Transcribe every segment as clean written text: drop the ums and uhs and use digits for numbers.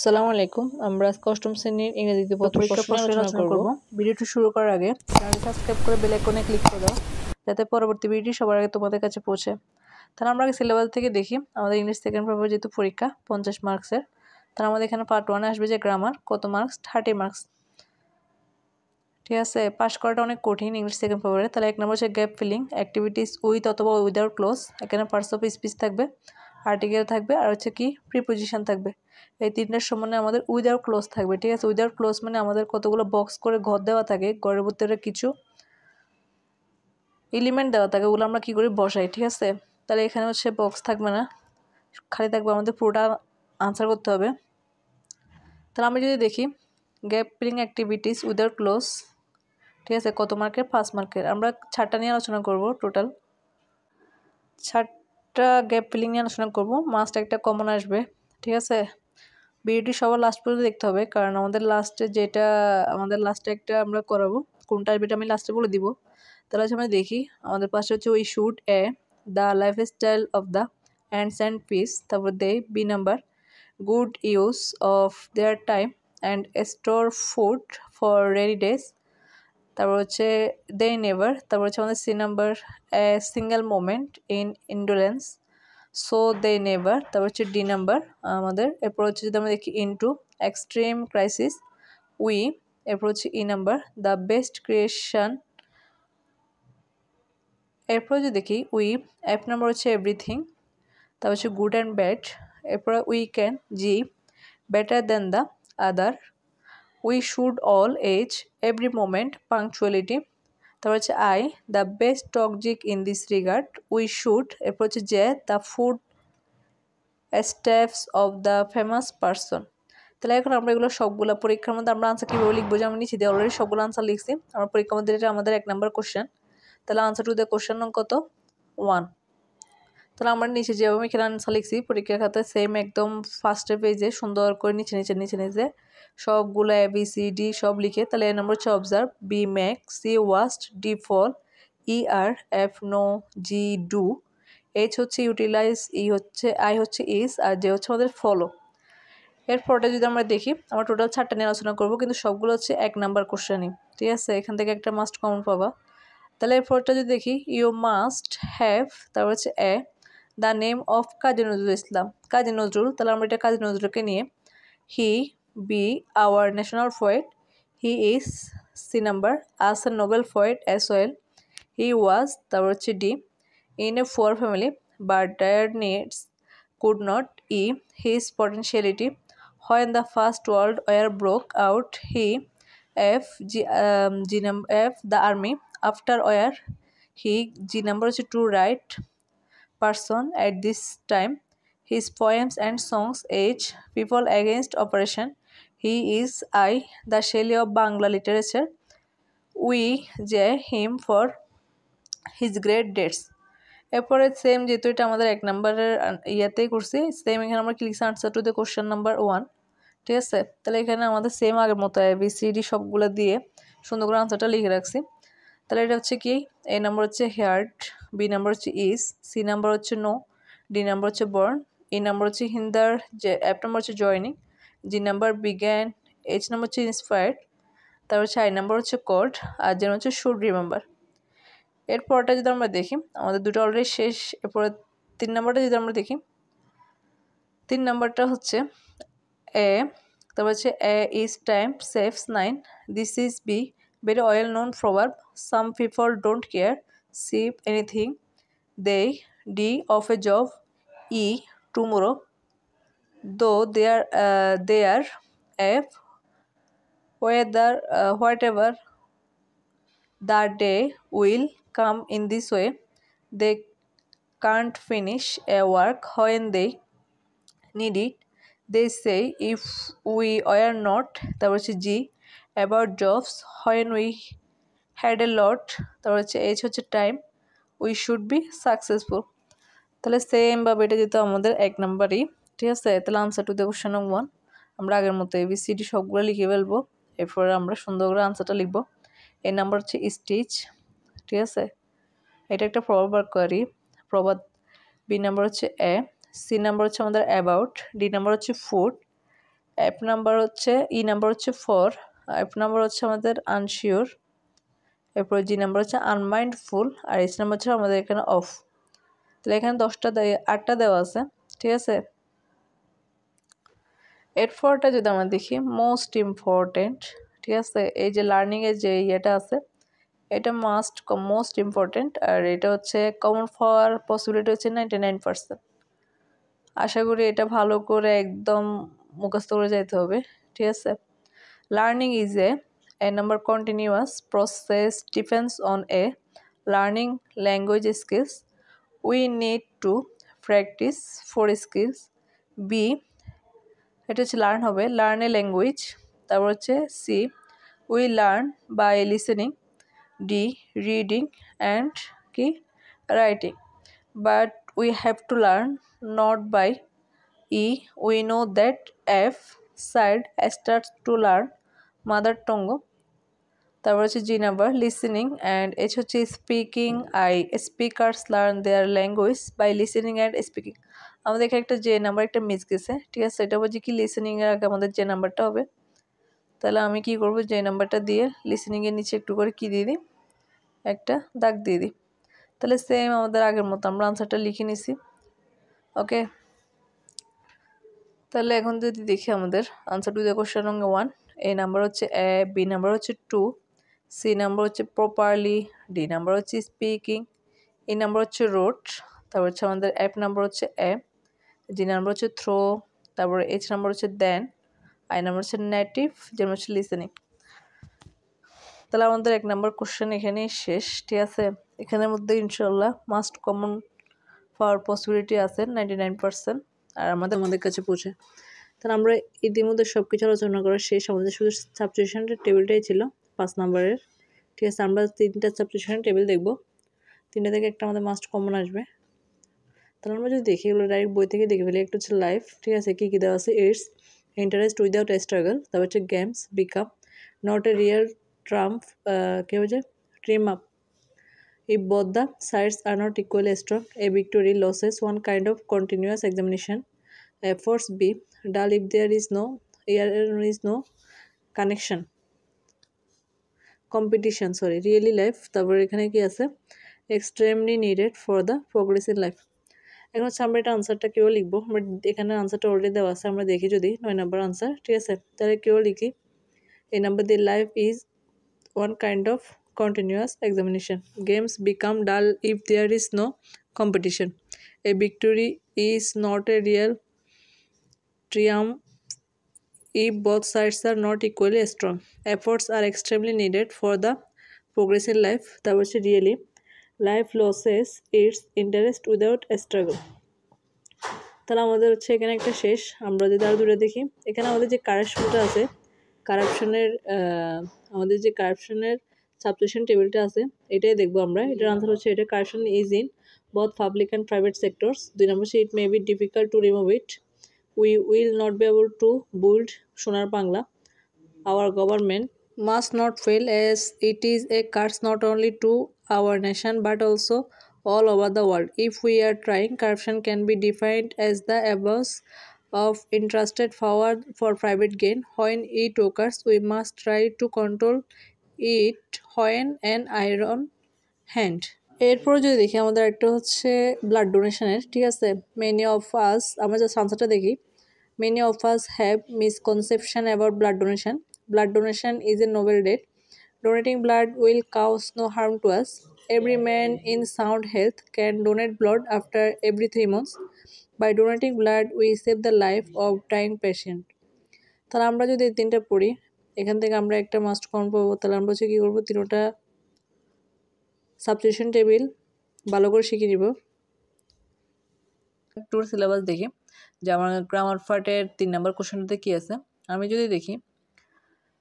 আসসালামু আলাইকুম। আমরা আজকে অষ্টম শ্রেণীর ইংরেজি দ্বিতীয় পত্র পরীক্ষার প্রশ্ন নিয়ে আলোচনা করব। ভিডিওটি শুরু করার আগে চ্যানেলটি সাবস্ক্রাইব করে বেল আইকনে ক্লিক করে দাও, যাতে পরবর্তী ভিডিও সবার আগে তোমাদের কাছে পৌঁছে। তাহলে আমরা আগে সিলেবাস থেকে দেখি। আমাদের ইংলিশ সেকেন্ড পেপার যেহেতু পরীক্ষা 50 মার্কসের, তাহলে আমাদের এখানে পার্ট 1 আসবে যে গ্রামার, কত মার্কস? 30 মার্কস। ঠিক আছে, পাস করাটা অনেক কঠিন ইংলিশ সেকেন্ড পেপারে। তাহলে 1 নম্বর হচ্ছে গ্যাপ ফিলিং, অ্যাক্টিভিটিস উইথ অথবা উইদাউট ক্লোজ। এখানে পার্টস অফ স্পিচ থাকবে, আর্টিকেল থাকবে, আর হচ্ছে কি প্রিপোজিশন থাকবে। এই তিনটার সমানে আমাদের উইদাউট ক্লোজ থাকবে। ঠিক আছে, উইদাউট ক্লোজ মানে আমাদের কতগুলো বক্স করে ঘর দেওয়া থাকে, ঘরের ভিতরে কিছু এলিমেন্ট দেওয়া থাকে, ওগুলো আমরা কি করি? বসাই। ঠিক আছে, তাহলে এখানে হচ্ছে বক্স থাকবে না, খালি থাকবে, আমাদের পুরোটা আনসার করতে হবে। তাহলে আমি যদি দেখি gap filling activities without close, ঠিক আছে, কত মার্কের? 5 মার্কের। আমরা 6টা নিয়ে আলোচনা করব। টোটাল 6টা গ্যাপ ফিলিং নিয়ে আলোচনা করব। মাস্ট একটা কমন আসবে। ঠিক আছে, ভিডিওটি সবার লাস্ট পর্যন্ত দেখতে হবে, কারণ আমাদের লাস্টে একটা আমরা করাবো, কোনটা আসবে আমি লাস্টে বলে দিব। তাহলে হচ্ছে আমরা দেখি, আমাদের পাশে হচ্ছে we should the life style of the ants and peace. তারপর B number good use of their time and store food for rainy days. তারপর হচ্ছে দে নেভার। তারপর হচ্ছে আমাদের C number single moment in indolence, so they never. তারপর হচ্ছে D number আমাদের, এরপর হচ্ছে যদি আমরা দেখি ইনটু এক্সট্রিম ক্রাইসিস উই। এরপর হচ্ছে E number the best creation. এরপর যদি দেখি উই, এফ নাম্বার হচ্ছে এভরিথিং। তারপর হচ্ছে গুড অ্যান্ড ব্যাড। এরপর we can, G, better then the other. We should all as every moment punctuality. তারপর হচ্ছে I, the best toxic in this regard we should. এরপর হচ্ছে J, the food steps of the famous person. তাহলে এখন আমরা এগুলো সবগুলো পরীক্ষার মধ্যে আমরা আনসার কীভাবে লিখবো, যে আমি নিচে দিয়ে অলরেডি সবগুলো আনসার লিখছি। আমার পরীক্ষার মধ্যে এটা আমাদের 1 নম্বর কোশ্চেন। তাহলে আনসার টু দ্য কোশ্চেন নং কত? 1। তাহলে আমরা নিচে যেভাবে এখানে আনসার লিখছি পরীক্ষার খাতায় সেম একদম ফার্স্টের পেজে সুন্দর করে নিচে সবগুলো ABCD সব লিখে। তাহলে এ নম্বর হচ্ছে observe, B make, C waste, D fall, E are, F know, G do, H হচ্ছে ইউটিলাইজ, আই হচ্ছে ইজ, আর জে হচ্ছে আমাদের ফলো। এরপরটা যদি আমরা দেখি, আমরা টোটাল 6টা নিয়ে আলোচনা করবো, কিন্তু সবগুলো হচ্ছে 1 নাম্বার কোশ্চেনই। ঠিক আছে, এখান থেকে একটা মাস্ট কমন পাবা। তাহলে এরপরটা যদি দেখি, ইউ মাস্ট হ্যাভ, তারপর হচ্ছে the name of Kazi Nazrul Islam. Kazi Nazrul, তাহলে আমরা এটা কাজী নজরুলকে নিয়ে, he B our national poet, he is, C number, as a noble poet as well, he was. তারপর হচ্ছে D, in a poor family but dire needs could not, e, his potentiality when the first world war broke out, he, f, f, the army after war, he, g number is to right person at this time, his poems and songs, h, people against oppression, he is, I, the Shelley of Bangla literature, we, j, him for his great deeds। এরপরে same, যেহেতু এটা আমাদের 1 নম্বরের ইয়াতেই করছি, same এখানে আমরা কি লিখছি? Answer to the question number 1। ঠিক আছে, তাহলে এখানে আমাদের সেম আগের মতো ABCD সবগুলো দিয়ে সুন্দর করে আনসারটা লিখে রাখছি। তাহলে এটা হচ্ছে কি, এ নাম্বার হচ্ছে হেয়ার্ট, বি নাম্বার হচ্ছে ইজ, সি নাম্বার হচ্ছে নো, ডি নাম্বার হচ্ছে বর্ন, ই নাম্বার হচ্ছে হিন্দার, এফ নাম্বার হচ্ছে জয়নিং, জি নাম্বার বিজ্ঞান, এইচ নাম্বার হচ্ছে ইন্সপায়ার্ড, তারপর হচ্ছে আই নাম্বার হচ্ছে কোড, আর জেন হচ্ছে শুড রিমেম্বার। এরপরটা যদি আমরা দেখি, আমাদের দুটো অলরেডি শেষ। এরপরে 3 নম্বরটা যদি আমরা দেখি, 3 নম্বরটা হচ্ছে এ, তারপর হচ্ছে A is time saves 9, this is B, very well known proverb, some people don't care, C anything, they, D of a job, E tomorrow, though they are, F weather whatever the day will come in this way, they can't finish a work when they need it, they say if we were not, তারপর হচ্ছে জি, about jobs when we had a lot, তারপর হচ্ছে H হচ্ছে time, we should be successful। তাহলে same ভাবে এটা যেহেতু আমাদের 1 নাম্বারই। ঠিক আছে, তাহলে আনসার টু দ্য কোশ্চেন নং 1 আমরা আগের মতো ABCD সবগুলো লিখে ফেলবো। এরপরে আমরা সুন্দর করে আনসারটা লিখবো। এ নাম্বার হচ্ছে স্টিচ। ঠিক আছে, এটা একটা প্রবাদ। বি নাম্বার হচ্ছে এ, সি নাম্বার হচ্ছে আমাদের অ্যাবাউট, ডি নাম্বার হচ্ছে ফুড, অ্যাপ নাম্বার হচ্ছে নাম্বার হচ্ছে 4, অ্যাপ নাম্বার হচ্ছে আমাদের আনশিওর, এরপর জি নাম্বার হচ্ছে আনমাইন্ডফুল, আর এইচ নাম্বার হচ্ছে আমাদের এখানে অফ। তাহলে এখানে 8টা দেওয়া আছে, ঠিক আছে। এরপরটা যদি আমরা দেখি মোস্ট ইম্পর্টেন্ট, ঠিক আছে, এই যে লার্নিংয়ের যে ইয়েটা আছে এটা মোস্ট ইম্পর্টেন্ট, আর এটা হচ্ছে কমন পাওয়ার পসিবিলিটি হচ্ছে 99%। আশা করি এটা ভালো করে একদম মুখস্থ করে যাইতে হবে, ঠিক আছে। Learning is a number continuous process depends on a learning language skills. We need to practice 4 skills. B, এটা হচ্ছে লার্ন হবে, লার্ন এ ল্যাঙ্গুয়েজ। তারপর হচ্ছে C, we learn by listening. D, reading and কি writing, but we have to learn not by. E, we know that F side starts to learn mother tongue. তারপর হচ্ছে G number listening, and H হচ্ছে speaking. I, speakers learn their language by listening and speaking. আমাদের এখানে একটা যে number একটা miss গেছে, ঠিক আছে। এটা বলছি কি লিসেনিংয়ের আগে আমাদের যে নাম্বারটা হবে। তাহলে আমি কি করব, যে নাম্বারটা দিয়ে লিসেনিংয়ের নিচে একটু করে কি দিয়ে দিই, একটা দাগ দিয়ে দিই। তাহলে সেম আমাদের আগের মতো আমরা আনসারটা লিখে নিছি। ওকে, তাহলে এখন যদি দেখি আমাদের answer to the question number 1, A number হচ্ছে এ, বি নাম্বার হচ্ছে 2, সি নাম্বার হচ্ছে প্রপারলি, ডি নাম্বার হচ্ছে স্পিকিং, ই নাম্বার হচ্ছে রোট, তারপর হচ্ছে আমাদের এফ নাম্বার হচ্ছে এ, জি নাম্বার হচ্ছে থ্রো, তারপর এইচ নাম্বার হচ্ছে দেন, আই নাম্বার হচ্ছে নেটিভ, যেমন হচ্ছে লিসেনিং। তাহলে আমাদের 1 নাম্বার কোশ্চেন এখানেই শেষ, ঠিক আছে। এখানের মধ্যে ইনশাল্লাহ মাস্ট কমন পাওয়ার পসিবিলিটি আছে 99%, আর আমাদের কাছে পৌঁছে। তাহলে আমরা ইতিমধ্যে সব কিছু আলোচনা করা শেষ, আমাদের শুধু সাবস্টিটিউশনের টেবিলটাই ছিল 5 নাম্বারের, ঠিক আছে। আমরা 3টা সাবস্টিটিউশনের টেবিল দেখব, 3টা থেকে একটা আমাদের মাস্ট কমন আসবে। তাহলে আমরা যদি দেখি এগুলো ডাইরেক্ট বই থেকে দেখে ফেলি। একটা হচ্ছে লাইফ, ঠিক আছে, কী কী দেওয়া আছে, it's interest without a struggle, তারপর হচ্ছে games, become, not a real trump, কী হচ্ছে trim up, if both the sides are not equally strong, a victory loses one kind of continuous examination. Efforts B, dull if there is no connection. Competition, really life, তারপর এখানে কি আছে, extremely needed for the progress in life. এখন হচ্ছে আমরা এটা আনসারটা কেউ লিখবো, আমরা এখানে আনসারটা অলরেডি দেওয়া আছে, আমরা দেখি যদি 9 নাম্বার আনসার, ঠিক আছে। তাহলে কেউ লিখি এই নাম্বার দিয়ে, life is one kind of continuous examination. Games become dull if there is no competition. A victory is not a real triumph if both sides are not equally strong. Efforts are extremely needed for the progress in life. That was really life loses its interest without a struggle. তাহলে আমাদের হচ্ছে এখানে একটা শেষ। আমরা যদি আরও দুটো দেখি, এখানে আমাদের যে কারেকশনটা আছে, আমাদের যে কারাপশনের সাবস্টিটিউশন টেবিলটা আছে, এটাই দেখবো আমরা। এটার আনসার হচ্ছে এটা, corruption is in both public and private sectors. 2 নম্বর হচ্ছে, it may be difficult to remove it, we will not be able to build Sonar Bangla, our government must not fail as it is a curse not only to our nation but also all over the world. If we are trying, corruption can be defined as the abuse of entrusted power for private gain. When it occurs, we must try to control it when an iron hand. এরপর যদি দেখি আমাদের একটা হচ্ছে blood ডোনেশনের, ঠিক আছে। Many of আস, আমরা যে আনসারটা দেখি, many of us have misconception about blood donation. Blood donation is a noble date. Donating blood will cause no harm to us. Every man in sound health can donate blood after every 3 months. By donating blood, we save the life of dying patient. তাহলে আমরা যদি এই 3টা পড়ি, এখান থেকে আমরা একটা মাস্ট কমন পাবো। তাহলে আমরা হচ্ছে কী করবো, 3টা সাবস্টিটিউশন টেবিল ভালো করে শিখে নিব। টুর সিলেবাস দেখি যে আমার গ্রামার পার্টের 3 নাম্বার কোশ্চেনটাতে কী আছে। আমি যদি দেখি,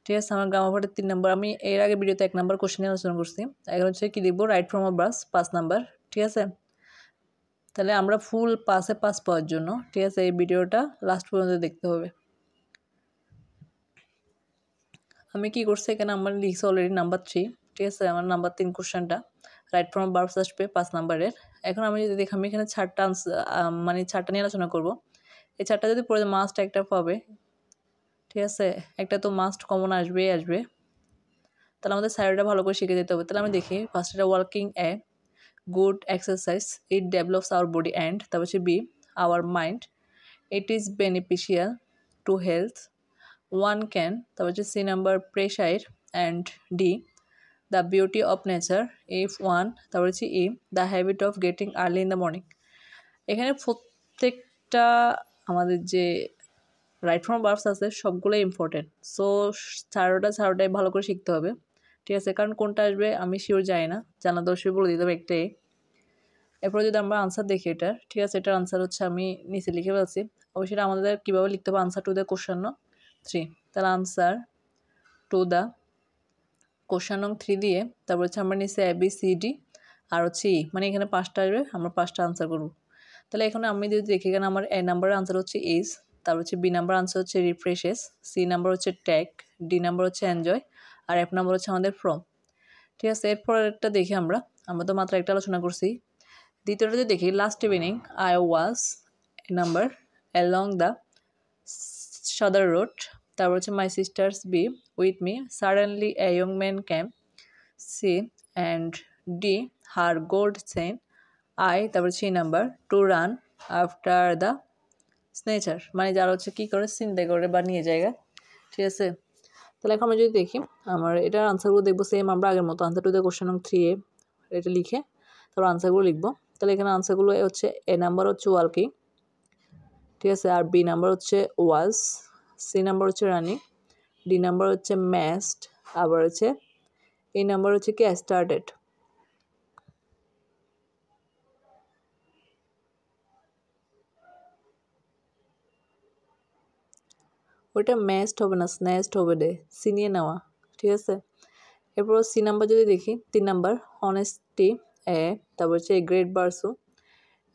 ঠিক আছে, আমার গ্রামার পার্টের 3 নাম্বার, আমি এর আগে ভিডিওতে 1 নাম্বার কোশ্চেন নিয়ে আলোচনা করছি। এখন হচ্ছে কী দেখবো, right from a bus 5 number, ঠিক আছে। তাহলে আমরা ফুল 5-এ 5 পাওয়ার জন্য, ঠিক আছে, এই ভিডিওটা লাস্ট পর্যন্ত দেখতে হবে। আমি কি করছি, এখানে আমার লিখছি অলরেডি নাম্বার 3, ঠিক আছে। আমার নাম্বার 3 কোশ্চেনটা রাইট ফ্রম বার্বস আসবে 5 নাম্বারের। এখন আমি যদি দেখি, আমি এখানে 4টা নিয়ে আলোচনা করবো। এই 4টা যদি পড়ে মাস্ট একটা পাবে, ঠিক আছে, একটা তো মাস্ট কমন আসবে। তাহলে আমাদের সাইডটা ভালো করে শিখে যেতে হবে। তাহলে আমি দেখি ফার্স্ট এটা working a good exercise, it develops our body and তারপর হচ্ছে B our mind, it is beneficial to health, one can তারপর হচ্ছে C number pressure and D the beauty of nature, if one তারপর হচ্ছে E the habit of getting early in the morning. এখানে প্রত্যেকটা আমাদের যে রাইট ফর্ম ভার্বস আছে সবগুলোই ইম্পর্টেন্ট। সো চারোটাই ভালো করে শিখতে হবে, ঠিক আছে? কারণ কোনটা আসবে আমি শিওর জানি না, জানা দর্শক বলে দিতে হবে একটাই। এরপরে যদি আমরা আনসার দেখি এটার, ঠিক আছে, এটার আনসার হচ্ছে আমি নিচে লিখে ফেলছি। অবশ্যই আমাদের কীভাবে লিখতে হবে, আনসার টু দ্য কোশ্চেন নং 3। তাহলে আনসার টু দ্য কোশ্চেন নং 3 দিয়ে তারপর হচ্ছে আমরা নিচে ABCD আর হচ্ছে ই, মানে এখানে 5টা আসবে, আমরা 5টা আনসার করব। তাহলে এখানে আমি যদি দেখি, এখানে আমার এ নাম্বারের আনসার হচ্ছে ইজ, তারপর হচ্ছে বি নাম্বার আনসার হচ্ছে রিফ্রেশেস, সি নাম্বার হচ্ছে টেক, ডি নাম্বার হচ্ছে এনজয়, আর এফ নাম্বার হচ্ছে আমাদের ফ্রম। ঠিক আছে, এরপরেরটা দেখি আমরা তো মাত্র একটা আলোচনা করছি। দ্বিতীয়টা যদি দেখি, last evening I was number along the Sadar road, তারপর হচ্ছে my sisters B with me, suddenly a young man came, C and D her gold chain, I তারপর C number to run after the snatcher, মানে যারা হচ্ছে কী করে চিন্তা করে বা নিয়ে জায়গা। ঠিক আছে, তাহলে এখন আমরা যদি দেখি আমার এটার আনসারগুলো দেখবো সেম আমরা আগের মতো আনসার টু দ্য কোশ্চেন নং 3 এটা লিখে তারপর আনসারগুলো লিখবো। তাহলে এখানে আনসারগুলো হচ্ছে এ নাম্বার হচ্ছে ওয়ার্কিং, ঠিক আছে, আর বি নাম্বার হচ্ছে ওয়াজ, সি নাম্বার হচ্ছে রানিং, ডি নাম্বার হচ্ছে ম্যাস্ট, আবার হচ্ছে এই নাম্বার হচ্ছে কি স্টার্টেড। ওইটা ম্যাস্ট হবে না, স্ন্যাস্ট হবে রে, সিনিয়ে নেওয়া। ঠিক আছে, এরপর সি নাম্বার যদি দেখি, 3 নাম্বার হনেস্টি এ, তারপর হচ্ছে এ গ্রেট বার্সু,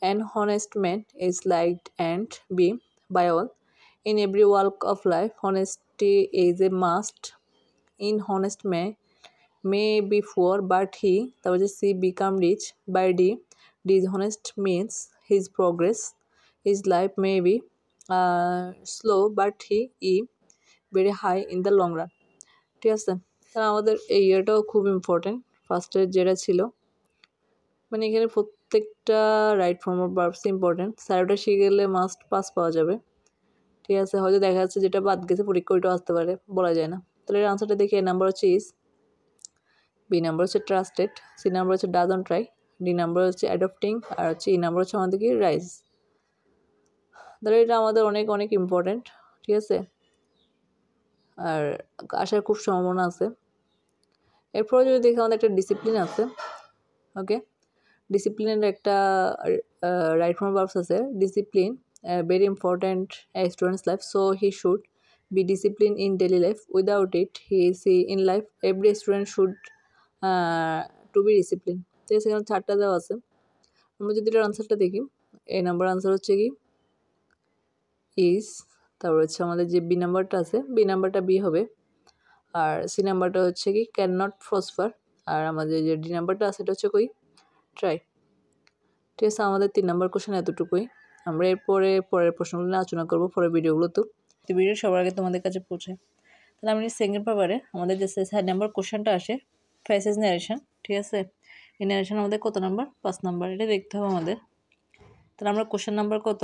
an honest man is liked and B by all, in every work of life honesty is a must, in honest man may be poor but he তারপর হচ্ছে C become rich by D, dishonest means his progress, his life may be slow but he very high in the long run। ঠিক আছে, তাহলে আমাদের এই ইয়েটাও খুব important, ফার্স্টের যেটা ছিল, মানে এখানে প্রত্যেকটা right form of verbs important. স্যারটা শিখে গেলে মাস্ট পাস পাওয়া যাবে। ঠিক আছে, হয়তো দেখা যাচ্ছে যেটা বাদ গেছে পরীক্ষা ওইটাও আসতে পারে, বলা যায় না। তাহলে এর আনসারটা দেখি, এ নাম্বার হচ্ছে ইজ, বি নাম্বার হচ্ছে ট্রাস্টেড, সি নাম্বার হচ্ছে ডাজন্ট ট্রাই, ডি নাম্বার হচ্ছে অ্যাডপ্টিং, আর হচ্ছে ই নাম্বার হচ্ছে আমাদের কি রাইজ। তাহলে এটা আমাদের অনেক অনেক ইম্পর্টেন্ট। ঠিক আছে, আর আসার খুব সম্ভাবনা আছে। এরপরে যদি দেখি আমাদের একটা ডিসিপ্লিন আছে। ওকে, ডিসিপ্লিনের একটা রাইট ফর্ম ভার্বস আছে। Discipline very important student's life, so he should be disciplined in daily life, without it he see in life every student should to be disciplined। তো সেখানে 4টা দেওয়া আছে। আমরা যদি এটার আনসারটা দেখি, এই নাম্বার আনসার হচ্ছে কি ইজ, তারপর হচ্ছে আমাদের যে বি নাম্বারটা আছে, বি নাম্বারটা বি হবে, আর সি নাম্বারটা হচ্ছে কি ক্যান নট প্রসপার, আর আমাদের যে ডি নাম্বারটা আছে এটা হচ্ছে কই ট্রাই। ঠিক আছে, আমাদের 3 নাম্বার কোশ্চেন এতটুকুই। আমরা এরপরে পরের প্রশ্নগুলো নিয়ে আলোচনা করবো পরের ভিডিওগুলোতে। ভিডিও সবার আগে তোমাদের কাছে পৌঁছায়। তাহলে আমি সেকেন্ড পেপারে আমাদের যে 6 নাম্বার কোশ্চেনটা আসে ফেসেস ন্যারেশন। ঠিক আছে, এই ন্যারেশন আমাদের কত নাম্বার? 5 নাম্বার, এটা দেখতে হবে আমাদের। তাহলে আমরা কোশ্চেন নাম্বার কত?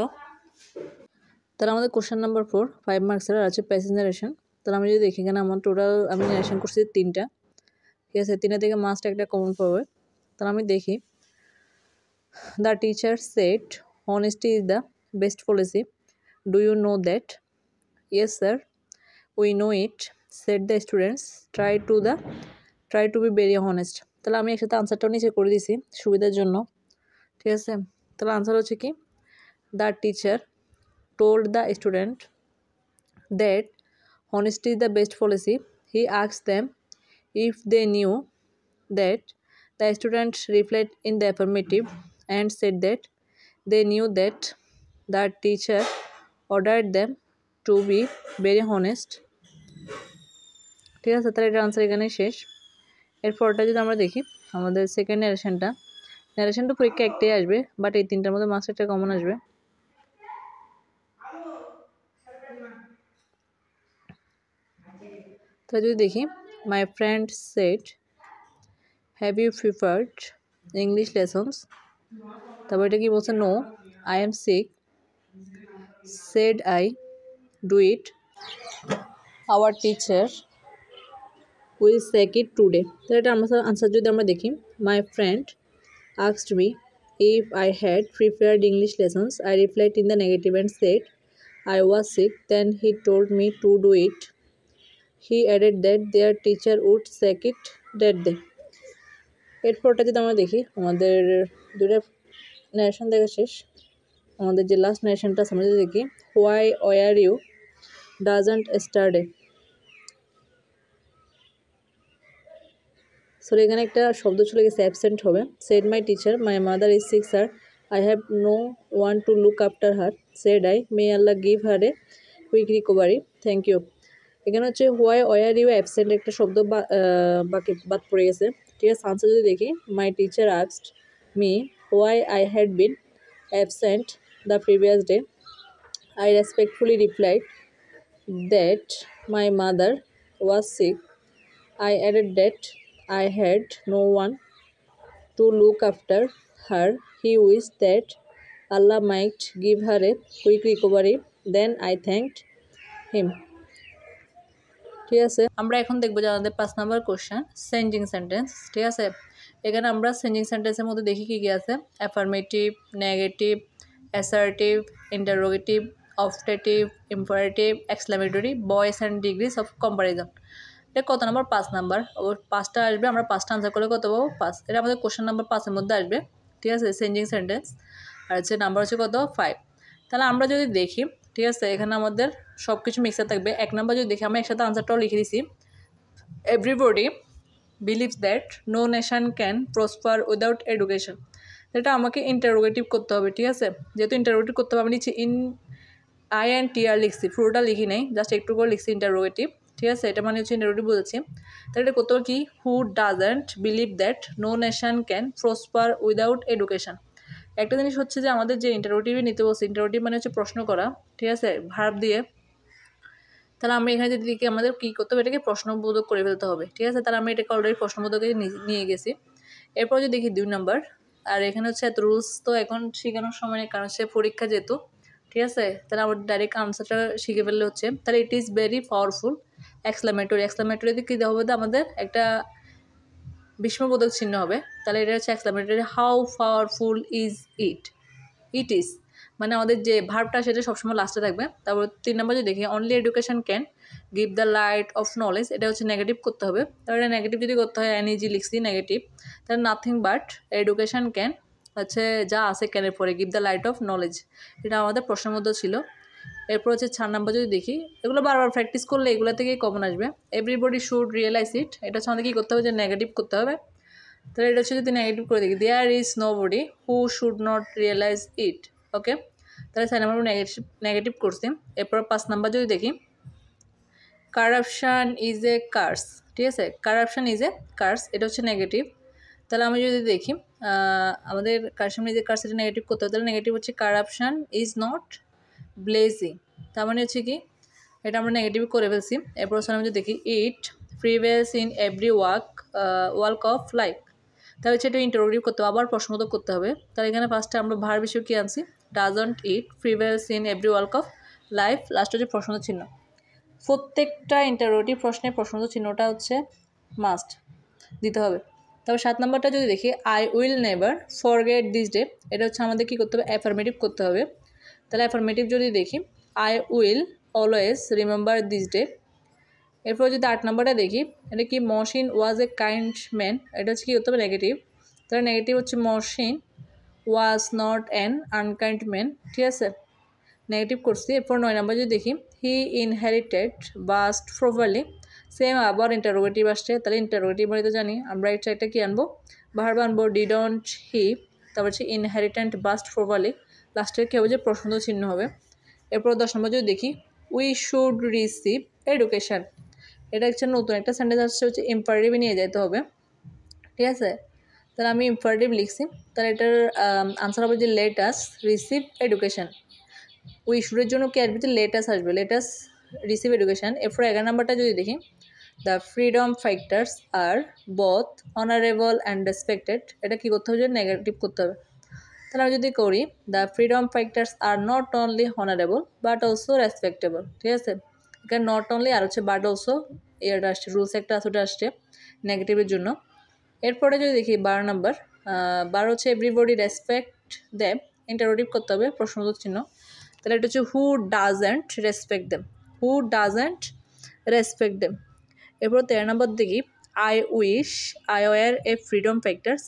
তাহলে আমাদের কোশ্চেন নাম্বার 4 5 মার্কসের আর আছে প্যাসেজ ন্যারেশন। তাহলে আমি যদি দেখি, এখানে আমার টোটাল আমি ন্যারেশন করছি 3টা। ঠিক আছে, 3টা থেকে মাস্ট একটা কমন পাবে। তাহলে আমি দেখি, the teacher said honesty is the best policy, do you know that? Yes sir, we know it, said the students, try to be very honest। তাহলে আমি একসাথে আনসারটাও নিচে করে দিছি সুবিধার জন্য। ঠিক আছে, তাহলে আনসার হচ্ছে কি, the teacher told the student that honesty is the best policy, he asked them if they knew that, the students replied in the affirmative and said that they knew that, the teacher ordered them to be very honest। ঠিক আছে, তাহলে এটার answer এখানে শেষ। এরপরটা যদি আমরা দেখি, আমাদের সেকেন্ড ন্যারেশনটা পরীক্ষা একটাই আসবে, বাট এই 3টার মধ্যে মাস্ট একটা কমন আসবে। তাহলে যদি দেখি my friend said have you preferred English lessons, তারপর এটা কি বলছে no I am sick said I do it our teacher will check it today. তাহলে এটা আনসার যদি আমরা দেখি my friend asked me if I had preferred English lessons. I replied in the negative and said I was sick. Then he told me to do it. He added that their teacher would sack it that day. এরপরটা যদি আমরা দেখি আমাদের দুটো narration দেখা শেষ, আমাদের যে লাস্ট ন্যারেশনটা আছে আমরা যদি দেখি why were you doesn't yesterday. So এখানে একটা শব্দ চলে গেছে অ্যাবসেন্ট হবে। Said my teacher my mother is sick sir I have no one to look after her said I may Allah give her a quick recovery thank you. এখানে হচ্ছে why were you absent একটা শব্দ বাকি বাদ পড়ে গেছে, ঠিক আছে। আনসার যদি দেখি my teacher asked me why I had been absent the previous day I respectfully replied that my mother was sick I added that I had no one to look after her. He wished that Allah might give her a quick recovery. Then I thanked him. ঠিক আছে, আমরা এখন দেখবো যে আমাদের 5 নম্বর question changing sentence. ঠিক আছে, এখানে আমরা চেঞ্জিং সেন্টেন্সের মধ্যে দেখি কী কী আছে affirmative, negative, assertive, interrogative, optative, imperative, exclamatory, voice and degrees of comparison. এটা কত নাম্বার? 5 নাম্বার। ও 5টা আসবে, আমরা 5টা আনসার করলে কত পাবো? 5। এটা আমাদের কোশ্চেন নাম্বার 5-এর মধ্যে আসবে। ঠিক আছে, চেঞ্জিং সেন্টেন্স। আর হচ্ছে নাম্বার হচ্ছে কত? 5। তাহলে আমরা যদি দেখি, ঠিক আছে, এখানে আমাদের সব কিছু মিক্সার থাকবে। 1 নাম্বার যদি দেখি, আমরা একসাথে আনসারটাও লিখে দিছি everybody believes that no nation can prosper without education. এটা আমাকে ইন্টারোগেটিভ করতে হবে। ঠিক আছে, যেহেতু ইন্টারোগেটিভ করতে হবে আমি নিচ্ছি ইন আই অ্যান্ড টি আর লিখছি, পুরোটা লিখি নেই, জাস্ট একটু করে লিখছি ইন্টারোগেটিভ। ঠিক আছে, এটা মানে হচ্ছে ইন্টারোগেটিভ বলেছি। তাহলে এটা করতে হবে কি who doesn't believe that no nation can prosper without education. একটা জিনিস হচ্ছে যে আমাদের যে ইন্টারোগেটিভে নিতে বলছি, ইন্টারোগেটিভ মানে হচ্ছে প্রশ্ন করা। ঠিক আছে, ভার্ব দিয়ে। তাহলে আমরা এখানে যদি দেখি আমাদের কী করতে হবে, এটাকে প্রশ্নবোধক করে ফেলতে হবে। ঠিক আছে, তাহলে আমি এটাকে অলরেডি প্রশ্নবোধকে নিয়ে গেছি। এরপর যদি দেখি 2 নাম্বার, আর এখানে হচ্ছে এত রুলস তো এখন শেখানোর সময় নেই, কারণ সে পরীক্ষা যেহেতু। ঠিক আছে, তাহলে আমার ডাইরেক্ট আনসারটা শিখে ফেললে হচ্ছে। তাহলে it is very powerful exclamatory. এক্সক্লামেটরিতে কী দেওয়া হবে? আমাদের একটা বিস্ময়বোধক চিহ্ন হবে। তাহলে এটা হচ্ছে exclamatory. How powerful is it? It is মানে আমাদের যে ভার্বটা সেটা সবসময় লাস্টে থাকবে। তারপর 3 নম্বর যদি দেখি only education can give the light off knowledge, এটা হচ্ছে নেগেটিভ করতে হবে। তাহলে এটা নেগেটিভ যদি করতে হয় এনইজি লিখছি নেগেটিভ। তাহলে নাথিং বাট এডুকেশন ক্যান হচ্ছে যা আছে ক্যানের পরে give the light off knowledge, এটা আমাদের প্রশ্নের মধ্যে ছিল। এরপর হচ্ছে 4 নম্বর যদি দেখি, এগুলো বারবার প্র্যাকটিস করলে এগুলো থেকেই কমন আসবে। এভরিবডি শুড রিয়েলাইজ ইট, এটা হচ্ছে আমাদের কী করতে হবে? যে নেগেটিভ করতে হবে। তাহলে এটা হচ্ছে যদি নেগেটিভ করে দেখি there is nobody who should not realise it. Okay, তাহলে 4 নাম্বার নেগেটিভ করছি। এরপর 5 নাম্বার যদি দেখি কারাপশান ইজ এ কার্স। ঠিক আছে, কারাপশান ইজ এ কার্স, এটা হচ্ছে নেগেটিভ। তাহলে আমি যদি দেখি আমাদের কারাপশান ইজ এ কার্স, এটা নেগেটিভ করতে হবে। তাহলে নেগেটিভ হচ্ছে কারাপশান ইজ নট ব্লেজি, তার মানে হচ্ছে কি এটা আমরা নেগেটিভ করে ফেলছি। এরপর আমি যদি দেখি it prevails in every work of life, তাহলে হচ্ছে এটা ইন্টারোগেটিভ করতে হবে, আবার প্রশ্নবোধক করতে হবে। তাহলে এখানে ফার্স্টে আমরা ভার্ব হিসেবে কী আনছি? Doesn't it prevails in every work of life, last হচ্ছে প্রশ্নবোধক চিহ্ন। প্রত্যেকটা ইন্টারোগেটিভ প্রশ্নে প্রশ্নবোধক চিহ্নটা হচ্ছে মাস্ট দিতে হবে। তবে 7 নম্বরটা যদি দেখি I will never forget this day, এটা হচ্ছে আমাদের কী করতে হবে? অ্যাফার্মেটিভ করতে হবে। তাহলে অ্যাফার্মেটিভ যদি দেখি I will always remember this day. এরপর যদি 8 নম্বরটা দেখি, এটা কি মহসিন ওয়াজ এ কাইন্ড ম্যান, এটা হচ্ছে কী করতে হবে? নেগেটিভ। তাহলে নেগেটিভ হচ্ছে Mohsin was not an unkind man. ঠিক আছে, নেগেটিভ করছি। এরপর 9 নম্বর যদি দেখি হি ইনহেরিটেড বাস্ট প্রপারলি, সেম আবার ইন্টারোগেটিভ আসছে। তাহলে ইন্টারোগেটিভ মানে তো জানি আমরা একটা কী আনবো? ভার্ব আনবো ডিডন্ট হি, তারপর হচ্ছে ইনহেরিটেন্ট বাস্ট প্রপারলি, লাস্টের কী হবে? যে প্রশ্নবোধক চিহ্ন হবে। এরপর 10 নম্বর যদি দেখি উই শুড রিসিভ এডুকেশান, এটা হচ্ছে নতুন একটা সেন্টেন্স আসছে, হচ্ছে ইম্পারেটিভে নিয়ে যেতে হবে। ঠিক আছে, তাহলে আমি ইম্পারেটিভ লিখছি। তাহলে এটার আনসার হবে যে let us receive education. We শুডের জন্য কি আসবে? যে লেট আস আসবে, লেট আস রিসিভ এডুকেশান। এরপর 11 নম্বরটা যদি দেখি the freedom fighters are both honourable and respected, এটা কী করতে হবে, যে নেগেটিভ করতে হবে। তাহলে আমি যদি করি the freedom fighters are not only honourable but also respectable, ঠিক আছে, এখানে নট অনলি আর হচ্ছে বাট অলসো এটা আসছে, রুলস একটা আসলে আসছে নেগেটিভের জন্য। এরপরে যদি দেখি 12 নম্বর, 12 হচ্ছে এভরিবডি রেসপেক্ট দেম, ইন্টারোটিভ করতে হবে প্রশ্নবোধক চিহ্ন। তাহলে এটা হচ্ছে who doesn't respect them, who doesn't respect them. এরপর 13 নম্বর দেখি I wish I were a freedom fighters,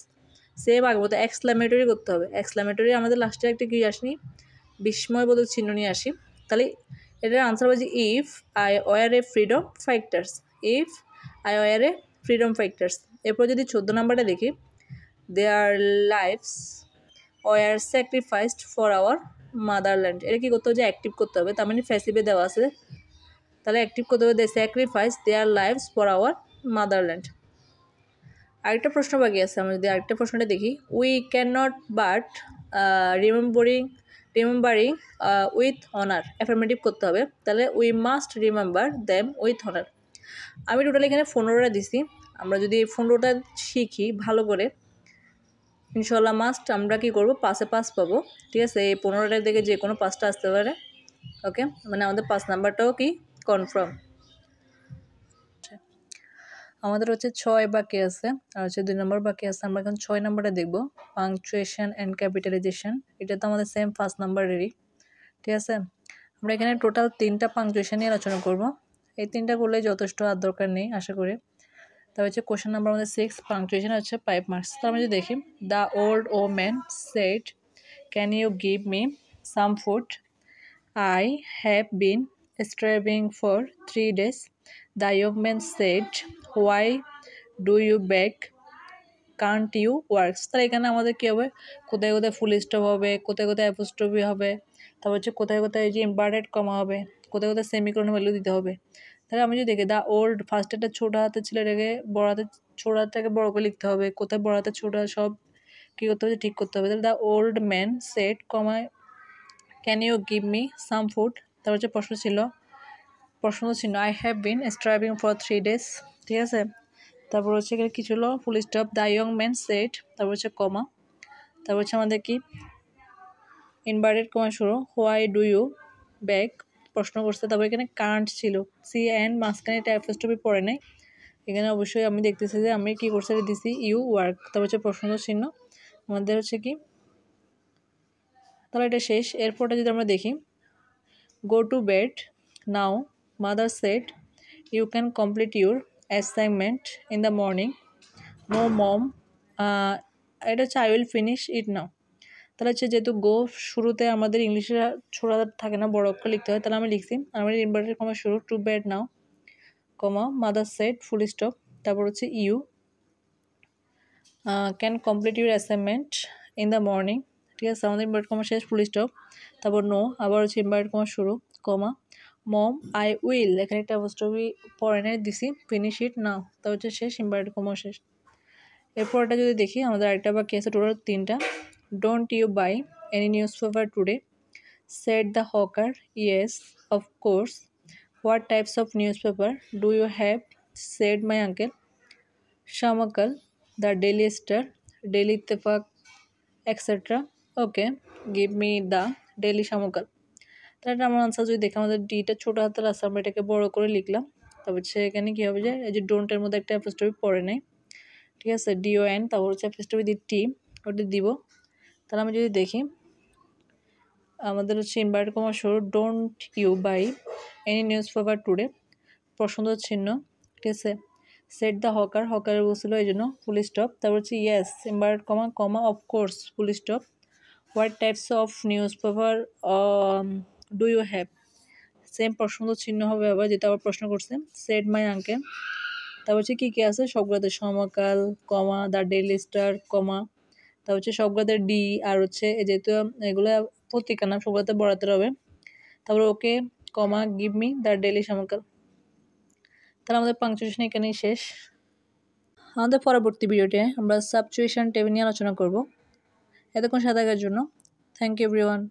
same আগের মতো এক্সক্লামেটরি করতে হবে। এক্সক্লামেটরি আমাদের লাস্টে একটা কি আসনি, বিস্ময়বোধক চিহ্ন নিয়ে আসি। তাহলে এটার আনসার হচ্ছে if I were a freedom fighters, if I were a freedom fighters. এরপর যদি 14 নম্বরটা দেখি their lives were sacrificed for our motherland, এটা কী করতে হবে, যে অ্যাক্টিভ করতে হবে, তার মানে ফ্যাসিভে দেওয়া আছে, তাহলে অ্যাক্টিভ করতে হবে they sacrifice their lives for our motherland. আরেকটা প্রশ্ন বাকি আছে, আমরা যদি আরেকটা প্রশ্নটা দেখি we can not but remembering with honour, affirmative করতে হবে, তাহলে we must remember them with honour. আমি টোটালি এখানে 15টা দিছি, আমরা যদি 15টা শিখি ভালো করে ইনশাল্লাহ মাস্ট আমরা কী করবো, পাশে পাস পাবো, ঠিক আছে। এই 15টার দিকে যে কোনো 5টা আসতে পারে, ওকে, মানে আমাদের 5 নাম্বারটাও কি কনফার্ম। আমাদের হচ্ছে 6 বাকি আছে আর হচ্ছে 2 নম্বর বাকি আছে। আমরা এখন 6 নম্বরটা দেখবো, পাংচুয়েশন অ্যান্ড ক্যাপিটালাইজেশন, এটা তো আমাদের সেম 1st নাম্বারেরই, ঠিক আছে। আমরা এখানে টোটাল 3টা পাংচুয়েশন নিয়ে আলোচনা করবো, এই 3টা করলে যথেষ্ট, আর দরকার নেই আশা করি। তারপর হচ্ছে কোশ্চেন নাম্বার আমাদের 6, পাংচুয়েশন হচ্ছে 5 মার্কস। তো আমরা যদি দেখি দ্য ওল্ড ও man said can you give me some food, I have been starving for 3 days. The young man said, why do you beg? Can't you work? তাহলে এখানে আমাদের কী হবে, কোথায় কোথায় ফুল স্টপ হবে, কোথায় কোথায় অ্যাপোস্ট্রফি হবে, তারপর হচ্ছে কোথায় কোথায় যে ইনভার্টেড কমা হবে, কোথায় কোথায় সেমিকোলন ভ্যালু দিতে হবে। তাহলে আমি যদি দেখি দ্য ওল্ড, ফার্স্ট একটা ছোটো হাতে ছিল, এটাকে বড় হাতে, ছোটো হাতটাকে বড় করে লিখতে হবে, কোথায় বড় হাতে ছোটো সব কী করতে হবে, ঠিক করতে হবে। তাহলে দ্য ওল্ড ম্যান সেড কমায় can you give me some food, তারপর হচ্ছে প্রশ্ন চিহ্ন I have been striving for 3 days, ঠিক আছে। তারপর হচ্ছে এখানে কিছু হলো full stop, the young man said, তারপর হচ্ছে কমা, তারপর হচ্ছে আমাদের কি ইনভার্টেড কমা শুরু, হোয়াই ডু ইউ ব্যাক, প্রশ্ন করছে, তারপর এখানে কান্ট ছিল, সি অ্যান্ড মাঝখানে এটা অ্যাপোস্ট্রফি পড়ে নাই, এখানে অবশ্যই আমি দেখতেছি যে আমি কী করছি দিছি ইউ ওয়ার্ক, তারপর হচ্ছে প্রশ্ন চিহ্ন আমাদের হচ্ছে কি, তাহলে এটা শেষ। এরপরটা যদি আমরা দেখি go to bed now, mother said you can complete your assignment in the morning, no mom, এটা হচ্ছে I will finish it now. তাহলে হচ্ছে যেহেতু গো শুরুতে আমাদের ইংলিশে ছোড়া থাকে না, বড় অক্ষর লিখতে হয়, তাহলে আমি লিখছি আমাদের ইনভার্টেড কমা শুরু, to bed now comma mother said full stop, তারপর হচ্ছে you can complete your assignment in the morning, ঠিক আছে, আমাদের ইনভার্টেড কমা শেষ ফুল স্টপ, তারপর নো, আবার হচ্ছে ইনভার্টেড কমা শুরু কমা মম আই উইল, এখানে একটা অ্যাপোস্ট্রফি পরে নাই দিছি, ফিনিশ ইট নাও, তারপর হচ্ছে শেষ, ইনভার্টেড কমা শেষ। এরপরটা যদি দেখি আমাদের আরেকটা বাকি আছে, টোটাল 3টা। Don't you buy any newspaper today, said the hawker, yes of course, what types of newspaper do you have, said my uncle, Samakal, the Daily Star, Daily Ittefaq, etcetera, okay give me the Daily Samakal. তাহলে আমার answer যদি দেখি আমাদের ডিটা ছোটো হাতের আছে, আমরা এটাকে বড় করে লিখলাম, তারপর হচ্ছে এখানে কী হবে, যে এই যে ডোন্টের মধ্যে একটা অ্যাপোস্ট্রফি পড়ে নেই, ঠিক আছে, DON, তারপর হচ্ছে অ্যাপোস্ট্রফি দিয়ে টি, ওটা দিব। তাহলে আমি যদি দেখি আমাদের হচ্ছে ইনভার্টেড কমা শুরু, don't you buy any newspaper today, প্রশ্ন চিহ্ন, ঠিক আছে, সেট দ্য হকার, হকারের বলছিল এই জন্য ফুল স্টপ, তারপর হচ্ছে yes inverted comma comma of course full stop, what types of newspaper do you have, same প্রশ্ন চিহ্ন হবে আবার, যেটা আবার প্রশ্ন করছে, সেড মাই আঙ্কেল, তারপর হচ্ছে কী কী আছে সবগুলোতে সমকাল কমা দ্য ডেইলি স্টার কমা, তারপর হচ্ছে সবগুলোতে ডি, আর হচ্ছে যেহেতু এগুলো পত্রিকা নাম সবগুলোতে বড়াতে হবে, তারপর ওকে কমা গিভ মি দ্য ডেইলি সমকাল। তাহলে আমাদের পাংচুয়েশন এখানেই শেষ। আমাদের পরবর্তী ভিডিওতে আমরা সাবচুয়েশন টেবিল নিয়ে আলোচনা করব। এতক্ষণ সাথে থাকার জন্য থ্যাংক ইউ এভরিওয়ান।